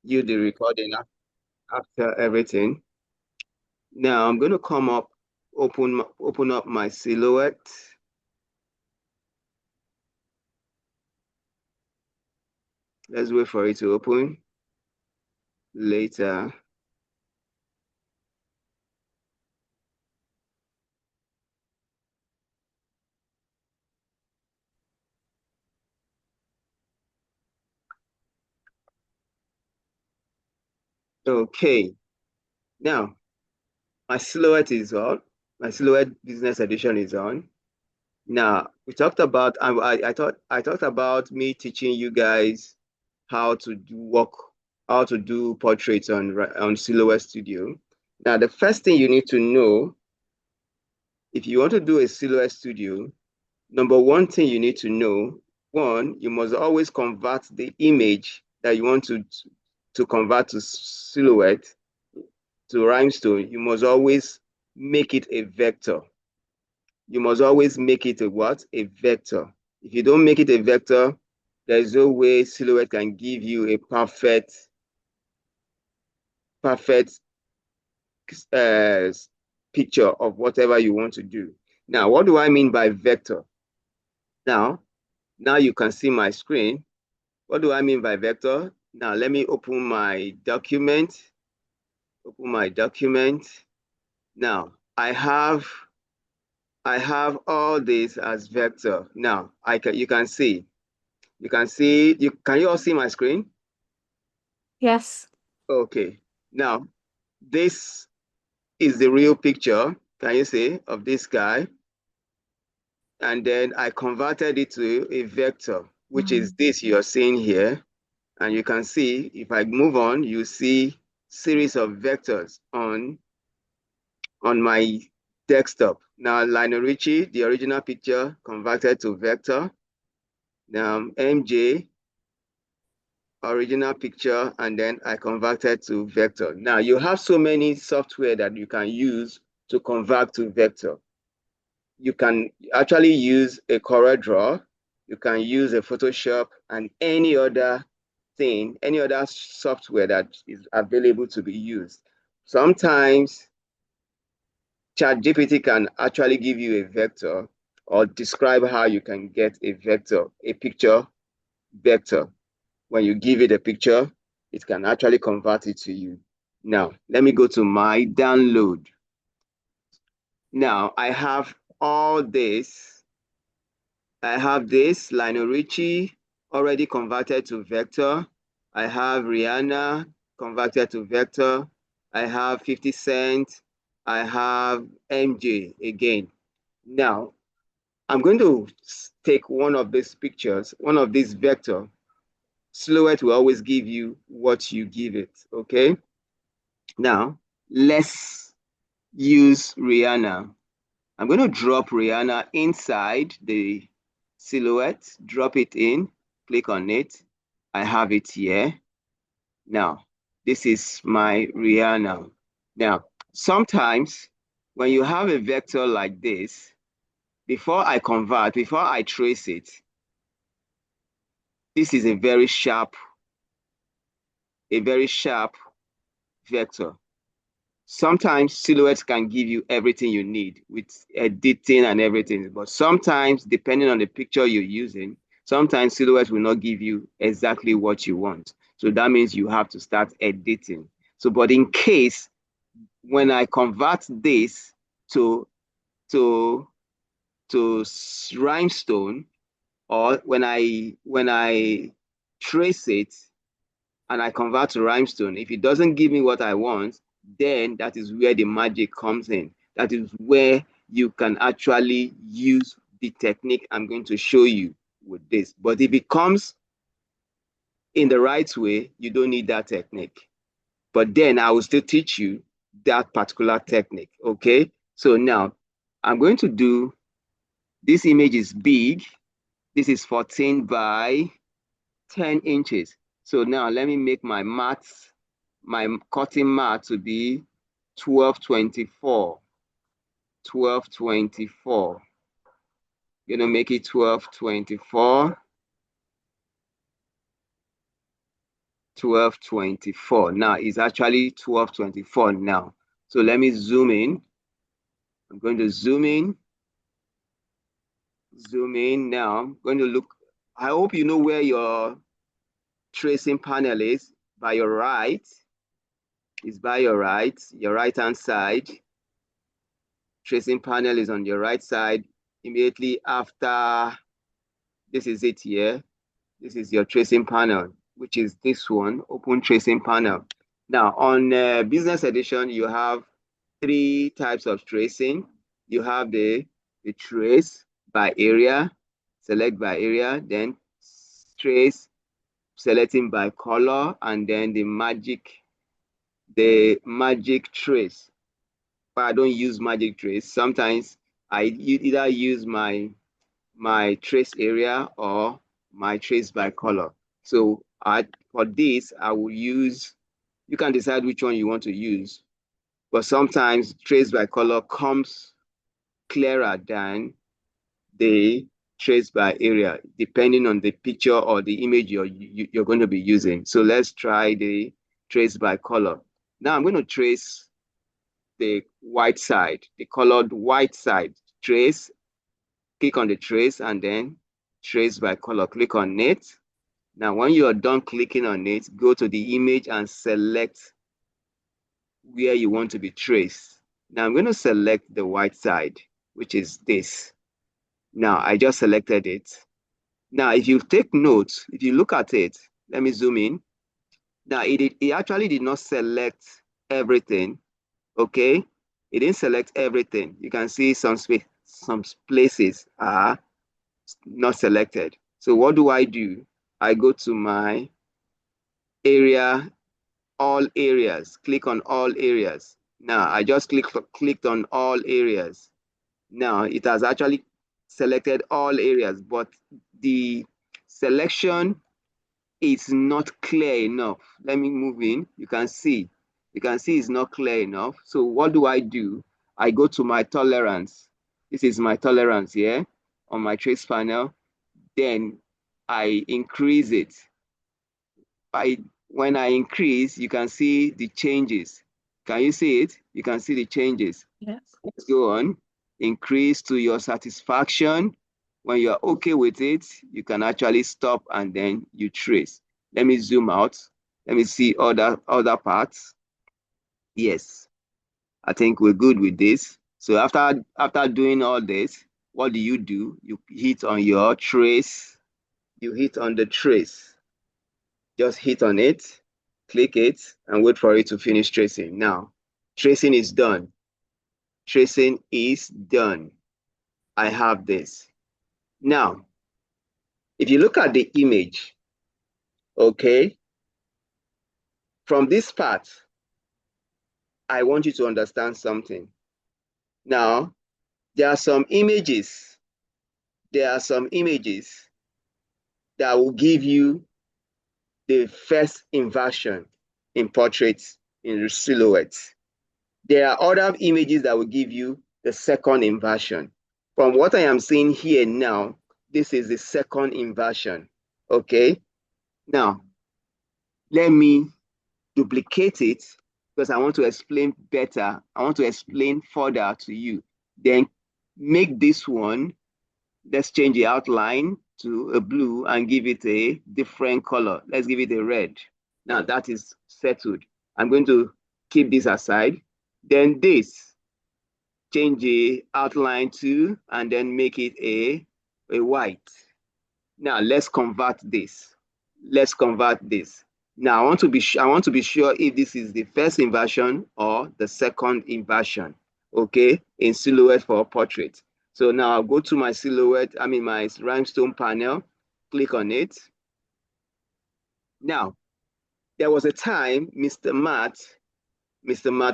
you the recording after everything. Now I'm going to come up, open up my silhouette. Let's wait for it to open later. Okay, now my silhouette is on. My silhouette business edition is on. Now we talked about I talked about me teaching you guys how to do work, how to do portraits on Silhouette Studio. Now the first thing you need to know if you want to do a Silhouette Studio, number one thing you need to know, one, you must always convert the image that you want to convert to Silhouette to Rhinestone. You must always make it a vector. You must always make it a what? A vector. If you don't make it a vector, there's no way Silhouette can give you a perfect uh, picture of whatever you want to do. Now, what do I mean by vector? Now, now you can see my screen. What do I mean by vector? Now, let me open my document. Open my document. Now, I have all this as vector. Now, you can see. Can you all see my screen? Yes. Okay. Now, this is the real picture, can you see, of this guy? And then I converted it to a vector, which is this you're seeing here. And you can see, if I move on, you see series of vectors on my desktop. Now, Lionel Richie, the original picture converted to vector. Now, MJ, original picture, and then I converted to vector. Now, you have so many software that you can use to convert to vector. You can actually use a CorelDRAW, you can use a Photoshop, and any other thing, any other software that is available to be used. Sometimes ChatGPT can actually give you a vector or describe how you can get a vector, a picture vector. When you give it a picture, it can actually convert it to you. Now, let me go to my download. Now, I have all this. I have this Lionel Richie already converted to vector. I have Rihanna converted to vector. I have 50 Cent. I have MJ again. Now, I'm going to take one of these pictures, one of these vector. Silhouette will always give you what you give it, okay? Now, let's use Rihanna. I'm going to drop Rihanna inside the silhouette, drop it in, click on it. I have it here. Now, this is my Rihanna. Now, sometimes when you have a vector like this, before I trace it, this is a very sharp vector. Sometimes silhouettes can give you everything you need with editing and everything, but sometimes, depending on the picture you're using, sometimes silhouettes will not give you exactly what you want. So that means you have to start editing. So, but in case when I convert this to to to rhinestone, or when I trace it and I convert to rhinestone, if it doesn't give me what I want, then that is where the magic comes in. That is where you can actually use the technique I'm going to show you with this. But if it comes in the right way, you don't need that technique. But then I will still teach you that particular technique. Okay. So now I'm going to do this image is big. This is 14 by 10 inches. So now let me make my cutting mat to be 1224. 1224. Gonna make it 1224. 12:24. Now it's actually 12:24 now. So let me zoom in. I'm going to zoom in. Zoom in now. I'm going to look. I hope you know where your tracing panel is. By your right. It's by your right hand side. Tracing panel is on your right side. Immediately after, this is it here. This is your tracing panel, which is this one, open tracing panel. Now on business edition, you have three types of tracing. You have the trace by area, select by area, then trace selecting by color, and then the magic trace. But I don't use magic trace. Sometimes I either use my trace area or my trace by color. So for this, I will use, you can decide which one you want to use. But sometimes trace by color comes clearer than the trace by area, depending on the picture or the image you're going to be using. So let's try the trace by color. Now I'm going to trace the white side, the colored white side. Trace, click on the trace, and then trace by color. Click on it. Now, when you are done clicking on it, go to the image and select where you want to be traced. Now, I'm going to select the white side, which is this. Now, I just selected it. Now, if you take notes, if you look at it, let me zoom in. Now, it actually did not select everything, okay? It didn't select everything. You can see some places are not selected. So what do? I go to my area, all areas, click on all areas. Now I just clicked on all areas. Now it has actually selected all areas, but the selection is not clear enough. Let me move in. You can see it's not clear enough. So what do? I go to my tolerance. This is my tolerance here on my trace panel. Then I increase it. When I increase, you can see the changes. Can you see it? You can see the changes. Yes. Let's go on. Increase to your satisfaction. When you're okay with it, you can actually stop and then you trace. Let me zoom out. Let me see other parts. Yes, I think we're good with this. So after doing all this, what do? You hit on your trace. You hit on the trace. Just hit on it, click it, and wait for it to finish tracing. Now, tracing is done. Tracing is done. I have this. Now, if you look at the image, okay, from this part, I want you to understand something. Now, there are some images. There are some images that will give you the first inversion in portraits, in silhouettes. There are other images that will give you the second inversion. From what I am seeing here now, this is the second inversion, okay? Now, let me duplicate it because I want to explain better. I want to explain further to you. Then make this one, let's change the outline to a blue and give it a different color. Let's give it a red. Now that is settled. I'm going to keep this aside. Then this, change the outline to, and then make it a white. Now let's convert this. Let's convert this. Now I want to be sure if this is the first inversion or the second inversion, okay, in silhouette for portrait. So now I'll go to my silhouette, my rhinestone panel, click on it. Now, there was a time Mr. Matt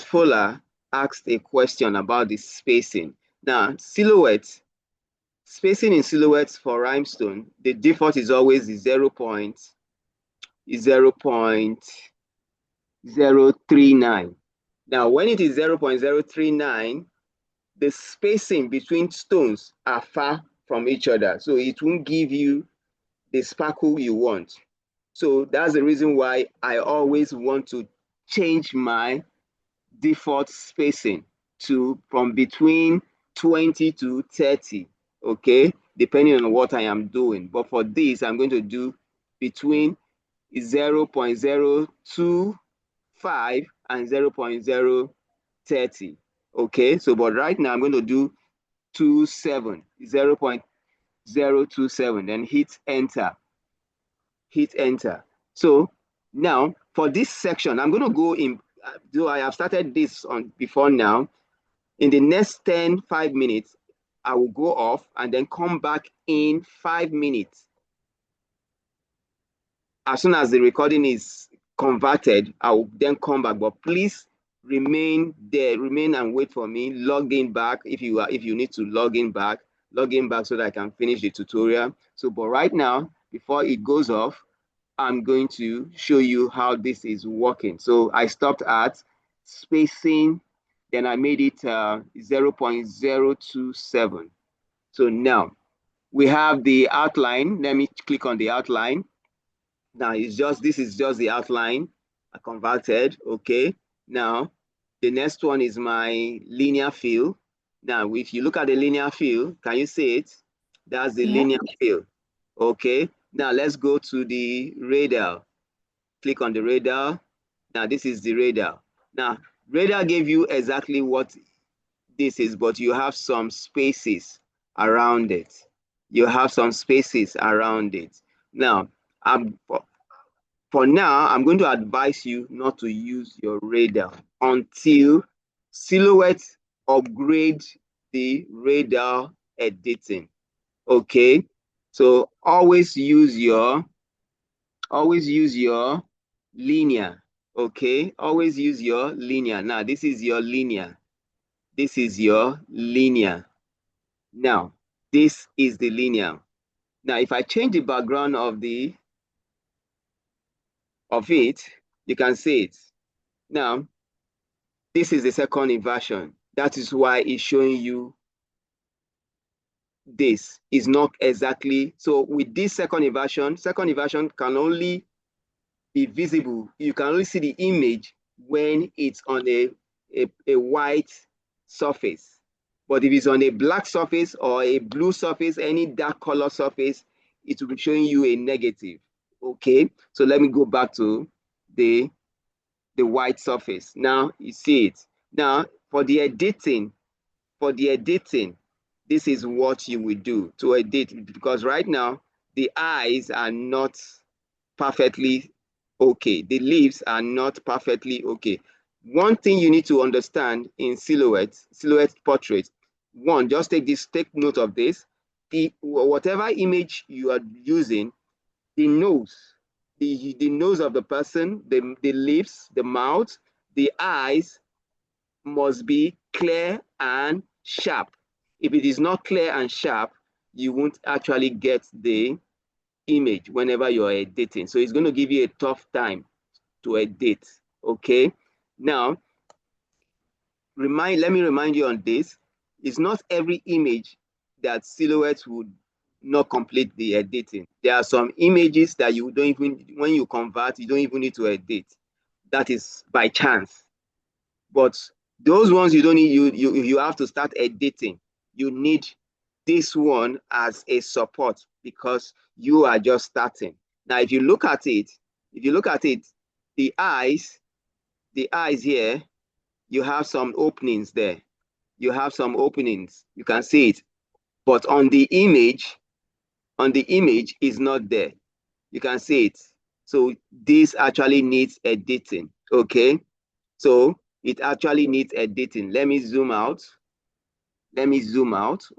Fuller asked a question about the spacing. Now, spacing in silhouettes for rhinestone, the default is always the 0.039. Now, when it is 0.039, the spacing between stones are far from each other. So it won't give you the sparkle you want. So that's the reason why I always want to change my default spacing to from between 20 to 30, okay, depending on what I am doing. But for this, I'm going to do between 0.025 and 0.030, okay. So but right now I'm going to do 0.027, then hit enter. So now for this section, I'm going to go in, though I have started this on before now. In the next 5 minutes, I will go off and then come back in 5 minutes. As soon as the recording is converted, I will then come back. But please remain there, remain and wait for me. Log in back if you need to log in back so that I can finish the tutorial. So, but right now, before it goes off, I'm going to show you how this is working. So I stopped at spacing, then I made it 0.027. So now we have the outline. Let me click on the outline. Now this is just the outline I converted. Okay. Now the next one is my linear fill. Now, if you look at the linear fill, can you see it? That's the Yeah. linear fill. Okay. Now let's go to the radial. Click on the radial. Now this is the radial. Now radial gave you exactly what this is, but you have some spaces around it. You have some spaces around it. Now, for now, I'm going to advise you not to use your radial until Silhouette upgrade the radial editing. Okay, so always use your linear. Okay, always use your linear. Now, this is your linear. This is your linear. Now, this is the linear. Now, if I change the background of it, you can see it. Now, this is the second inversion. That is why it's showing you this is not exactly. So with this second inversion can only be visible. You can only see the image when it's on a white surface. But if it's on a black surface or a blue surface, any dark color surface, it will be showing you a negative. Okay, so let me go back to the white surface. Now you see it. Now for the editing, this is what you will do to edit, because right now the eyes are not perfectly okay. The leaves are not perfectly okay. One thing you need to understand in silhouette portrait, one, just take note of this. Whatever image you are using, the nose, the nose of the person, the lips, the mouth, the eyes must be clear and sharp. If it is not clear and sharp, you won't actually get the image whenever you're editing. So it's going to give you a tough time to edit. Okay. Now, let me remind you on this. It's not every image that Silhouette would not complete the editing. There are some images that you don't even, when you convert, you don't even need to edit. That is by chance. But those ones you don't need, you have to start editing. You need this one as a support because you are just starting. Now, if you look at it, the eyes here, you have some openings there. You have some openings. You can see it. But on the image is not there. You can see it. So this actually needs editing. Okay. So it actually needs editing. Let me zoom out.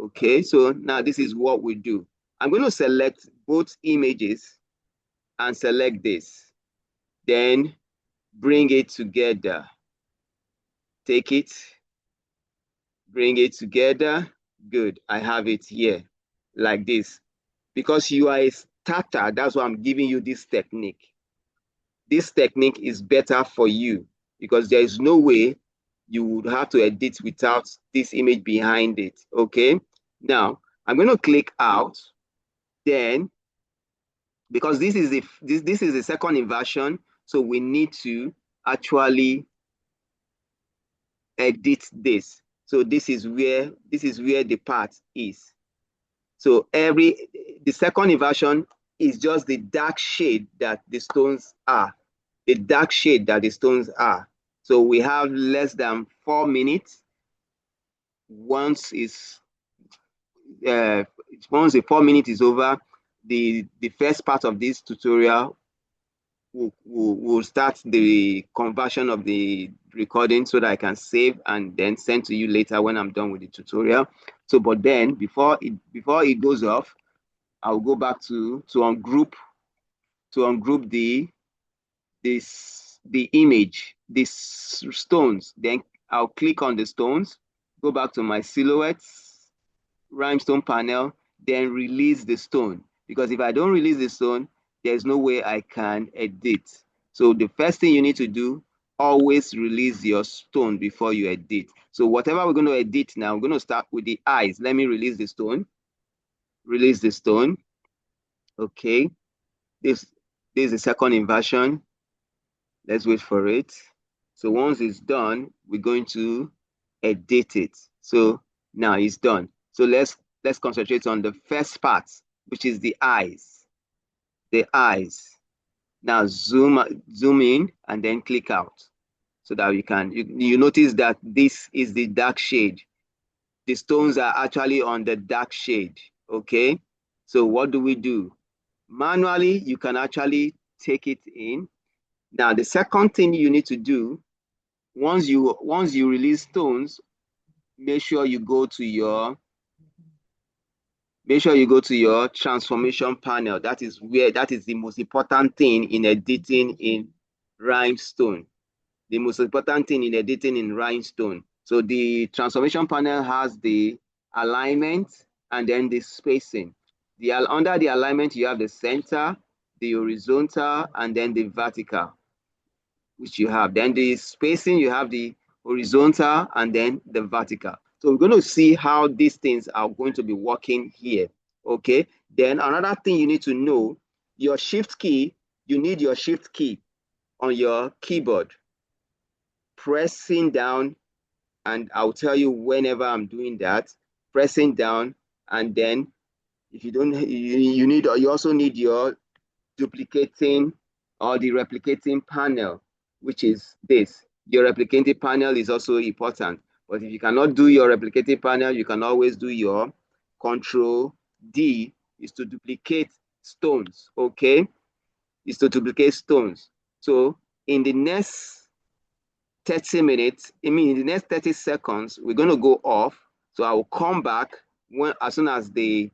Okay, so now this is what we do. I'm going to select both images and select this. Then bring it together. Take it, bring it together. Good, I have it here like this. Because you are a starter, that's why I'm giving you this technique. This technique is better for you because there is no way you would have to edit without this image behind it. Okay. Now I'm going to click out. Then because this is the second inversion, so we need to actually edit this. So this is where the part is. So the second inversion is just the dark shade that the stones are. The dark shade that the stones are. So we have less than 4 minutes. Once uh, once the 4 minutes is over, the first part of this tutorial will start the conversion of the recording so that I can save and then send to you later when I'm done with the tutorial. So, but then before it goes off, I'll go back to ungroup the image, these stones. Then I'll click on the stones, go back to my silhouettes, rhinestone panel, then release the stone. Because if I don't release the stone, there's no way I can edit. So the first thing you need to do, always release your stone before you edit. So whatever we're going to edit now, we're going to start with the eyes. Let me release the stone. Release the stone. Okay. This is the second inversion. Let's wait for it. So once it's done, we're going to edit it. So now it's done. So let's concentrate on the first part, which is the eyes. The eyes. Now zoom in and then click out so that you notice that this is the dark shade. The stones are actually on the dark shade. Okay. So what do? Manually, you can actually take it in. Now, the second thing you need to do, once you release stones, make sure you go to your transformation panel. That is the most important thing in editing in Rhinestone. The most important thing in editing in Rhinestone. So the transformation panel has the alignment and then the spacing. Under the alignment, you have the center, the horizontal, and then the vertical, which you have. Then the spacing, you have the horizontal and then the vertical. So we're going to see how these things are going to be working here. Okay. Then another thing you need to know, your shift key, you need your shift key on your keyboard. Pressing down, and I'll tell you whenever I'm doing that, pressing down, and then if you don't, you also need your duplicating or the replicating panel, which is this. Your replicating panel is also important. But if you cannot do your replicating panel, you can always do your Control D, is to duplicate stones, okay? Is to duplicate stones. So in the next 30 minutes, in the next 30 seconds, we're going to go off. So I will come back as soon as the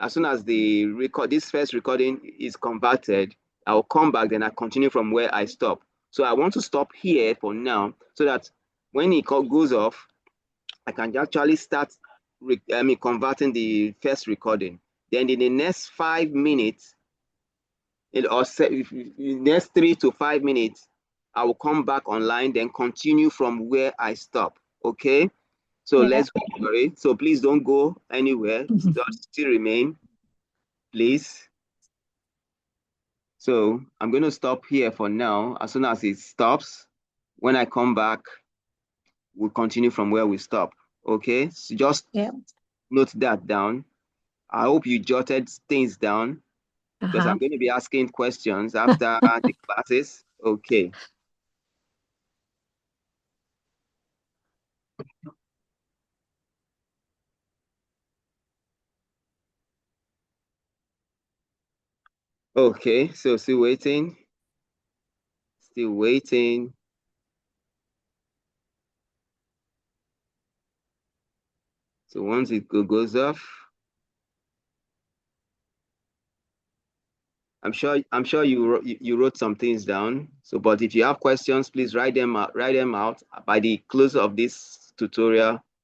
this first recording is converted. I'll come back, then I continue from where I stop. So I want to stop here for now so that when it goes off, I can actually start converting the first recording. Then in the next 5 minutes, in the next 3 to 5 minutes, I will come back online, then continue from where I stop. Okay? So Yeah. let's go for it. So please don't go anywhere. Still remain, please. So I'm going to stop here for now. As soon as it stops, when I come back, we'll continue from where we stop. Okay? So just Yeah. note that down. I hope you jotted things down because I'm going to be asking questions after the classes. Okay. Okay, so still waiting. Still waiting. So once it goes off, I'm sure you wrote some things down. So, but if you have questions, please write them out by the close of this tutorial.